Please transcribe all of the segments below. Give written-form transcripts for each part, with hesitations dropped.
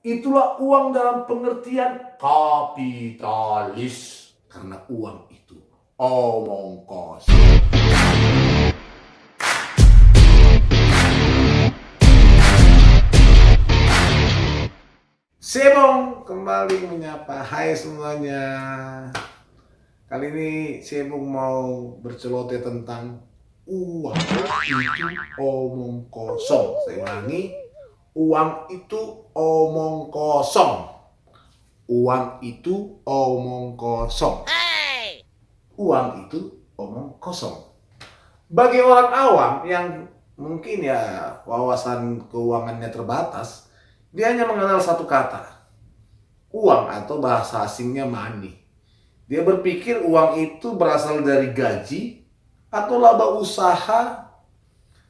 Itulah uang dalam pengertian kapitalis. Karena uang itu omong kosong. Sebong kembali menyapa. Hai semuanya. Kali ini Sebong mau berceloteh tentang uang itu omong kosong. Saya ulangi, uang itu omong kosong. Uang itu omong kosong. Uang itu omong kosong. Bagi orang awam yang mungkin ya wawasan keuangannya terbatas, dia hanya mengenal satu kata, uang, atau bahasa asingnya money. Dia berpikir uang itu berasal dari gaji atau laba usaha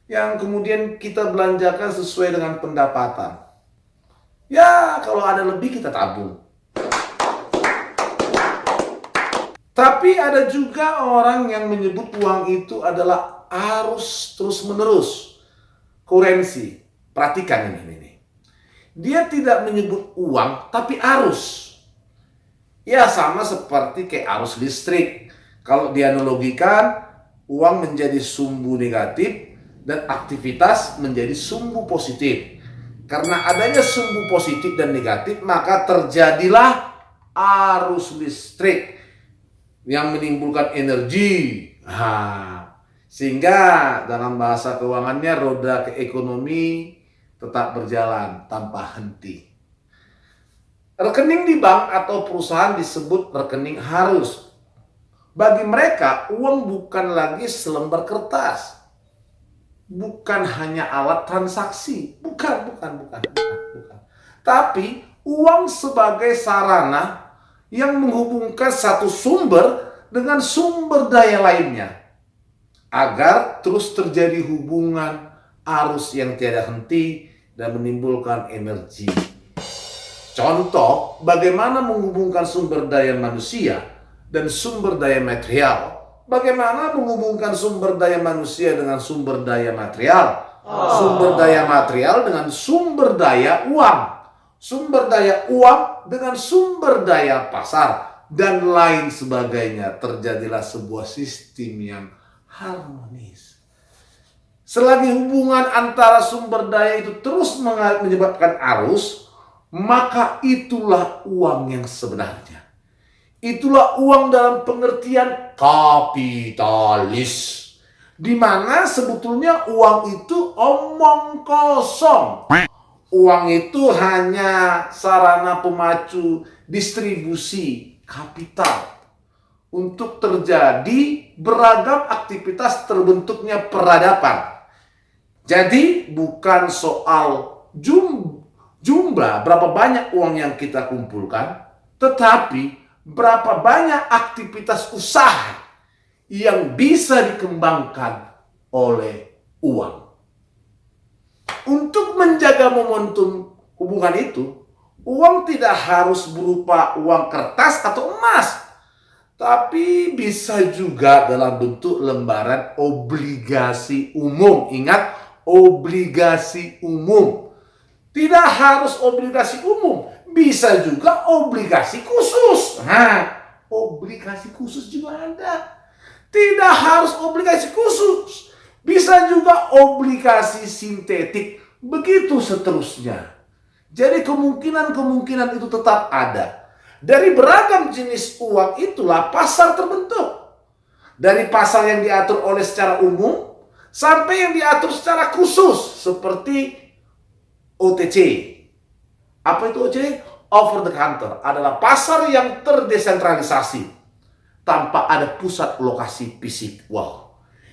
yang kemudian kita belanjakan sesuai dengan pendapatan. Ya, kalau ada lebih kita tabung. Tapi ada juga orang yang menyebut uang itu adalah arus terus-menerus. Kurensi. Perhatikan ini. Dia tidak menyebut uang, tapi arus. Ya, sama seperti kayak arus listrik. Kalau dianalogikan, uang menjadi sumbu negatif dan aktivitas menjadi sumbu positif. Karena adanya sumbu positif dan negatif, maka terjadilah arus listrik yang menimbulkan energi. Sehingga dalam bahasa keuangannya roda ekonomi tetap berjalan tanpa henti. Rekening di bank atau perusahaan disebut rekening harus. Bagi mereka, uang bukan lagi selembar kertas. Bukan hanya alat transaksi. Bukan. Tapi uang sebagai sarana yang menghubungkan satu sumber dengan sumber daya lainnya, agar terus terjadi hubungan arus yang tiada henti dan menimbulkan energi. Contoh, bagaimana menghubungkan sumber daya manusia dan sumber daya material. Bagaimana menghubungkan sumber daya manusia dengan sumber daya material? Sumber daya material dengan sumber daya uang. Sumber daya uang dengan sumber daya pasar, dan lain sebagainya. Terjadilah sebuah sistem yang harmonis. Selagi hubungan antara sumber daya itu terus menyebabkan arus, maka itulah uang yang sebenarnya. Itulah uang dalam pengertian kapitalis, di mana sebetulnya uang itu omong kosong. Uang itu hanya sarana pemacu distribusi kapital untuk terjadi beragam aktivitas terbentuknya peradaban. Jadi bukan soal jumlah berapa banyak uang yang kita kumpulkan, tetapi berapa banyak aktivitas usaha yang bisa dikembangkan oleh uang. Untuk menjaga momentum hubungan itu, uang tidak harus berupa uang kertas atau emas, tapi bisa juga dalam bentuk lembaran obligasi umum. Ingat, obligasi umum. Tidak harus obligasi umum, bisa juga obligasi khusus. Obligasi khusus juga ada. Tidak harus obligasi khusus, bisa juga obligasi sintetik, begitu seterusnya. Jadi kemungkinan itu tetap ada. Dari beragam jenis uang itulah pasar terbentuk. Dari pasar yang diatur oleh secara umum sampai yang diatur secara khusus seperti OTC. Apa itu OTC? Over the counter. Adalah pasar yang terdesentralisasi tanpa ada pusat lokasi fisik.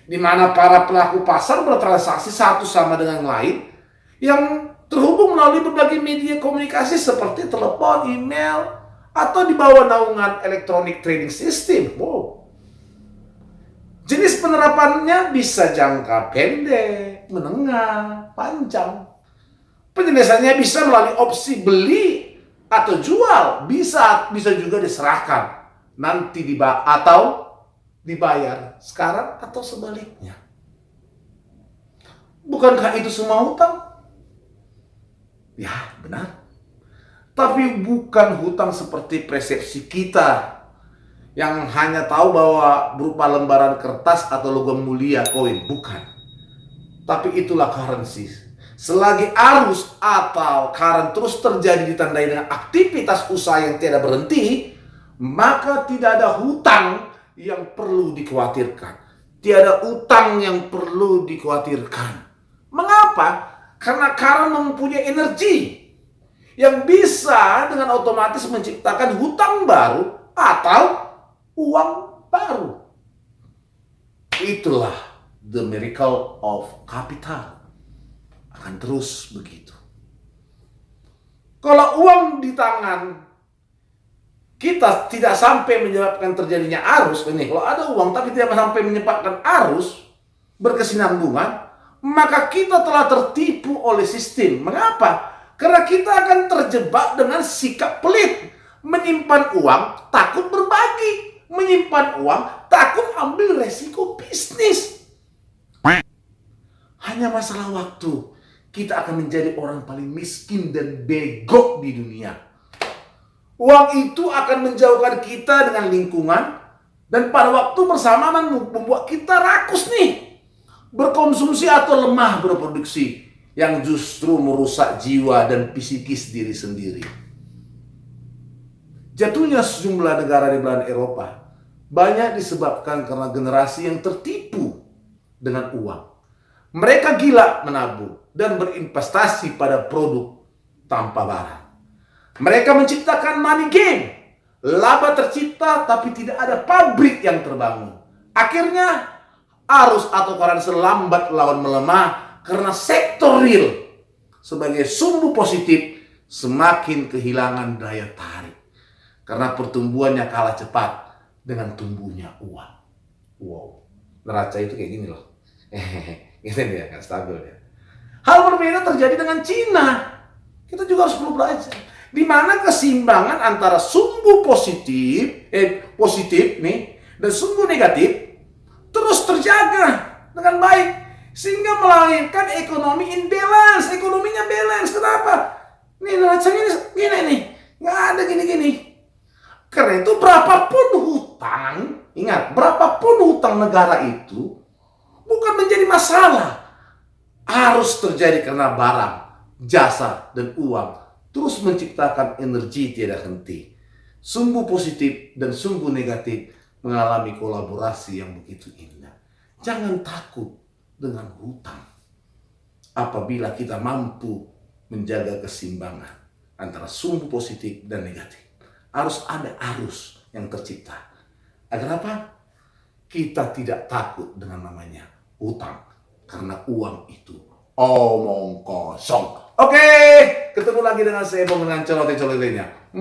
Di mana para pelaku pasar bertransaksi satu sama dengan lain yang terhubung melalui berbagai media komunikasi seperti telepon, email, atau di bawah naungan electronic trading system. Jenis penerapannya bisa jangka pendek, menengah, panjang. Penjelasannya bisa melalui opsi beli atau jual, bisa juga diserahkan nanti atau dibayar sekarang atau sebaliknya. Bukankah itu semua hutang? Ya, benar. Tapi bukan hutang seperti persepsi kita yang hanya tahu bahwa berupa lembaran kertas atau logam mulia koin. Bukan. Tapi itulah currency. Selagi arus atau current terus terjadi ditandai dengan aktivitas usaha yang tidak berhenti, maka tidak ada hutang yang perlu dikhawatirkan. Tiada utang yang perlu dikhawatirkan. Mengapa? Karena current mempunyai energi yang bisa dengan otomatis menciptakan hutang baru atau uang baru. Itulah the miracle of capital. Akan terus begitu. Kalau uang di tangan kita tidak sampai menyebabkan terjadinya arus, ini kalau ada uang tapi tidak sampai menyebabkan arus berkesinambungan, maka kita telah tertipu oleh sistem. Mengapa? Karena kita akan terjebak dengan sikap pelit. Menyimpan uang, takut berbagi. Menyimpan uang, takut ambil resiko bisnis. Hanya masalah waktu. Kita akan menjadi orang paling miskin dan bego di dunia. Uang itu akan menjauhkan kita dengan lingkungan. Dan pada waktu bersamaan membuat kita rakus nih. Berkonsumsi atau lemah berproduksi. Yang justru merusak jiwa dan psikis diri sendiri. Jatuhnya sejumlah negara di belahan Eropa banyak disebabkan karena generasi yang tertipu dengan uang. Mereka gila menabung dan berinvestasi pada produk tanpa barang. Mereka menciptakan money game. Laba tercipta tapi tidak ada pabrik yang terbangun. Akhirnya arus atau currency lambat lawan melemah. Karena sektor real sebagai sumbu positif semakin kehilangan daya tarik. Karena pertumbuhannya kalah cepat dengan tumbuhnya uang. Wow, neraca itu kayak gini loh. Gitu ya, nggak stabil ya. Hal berbeda terjadi dengan Cina. Kita juga harus perlu belajar. Di mana keseimbangan antara sumbu positif nih dan sumbu negatif terus terjaga dengan baik. Sehingga melahirkan ekonomi imbalance. Ekonominya balance. Kenapa? Nih neracanya gini nih. Nggak ada gini-gini. Karena itu berapapun hutang. Ingat, berapapun hutang negara itu bukan menjadi masalah. Harus terjadi karena barang, jasa, dan uang terus menciptakan energi tidak henti. Sumbu positif dan sumbu negatif mengalami kolaborasi yang begitu indah. Jangan takut dengan hutang apabila kita mampu menjaga keseimbangan antara sumbu positif dan negatif. Harus ada arus yang tercipta. Agar apa? Kita tidak takut dengan namanya hutang. Karena uang itu omong kosong. Oke, ketemu lagi dengan saya dengan celoteh-celotehnya.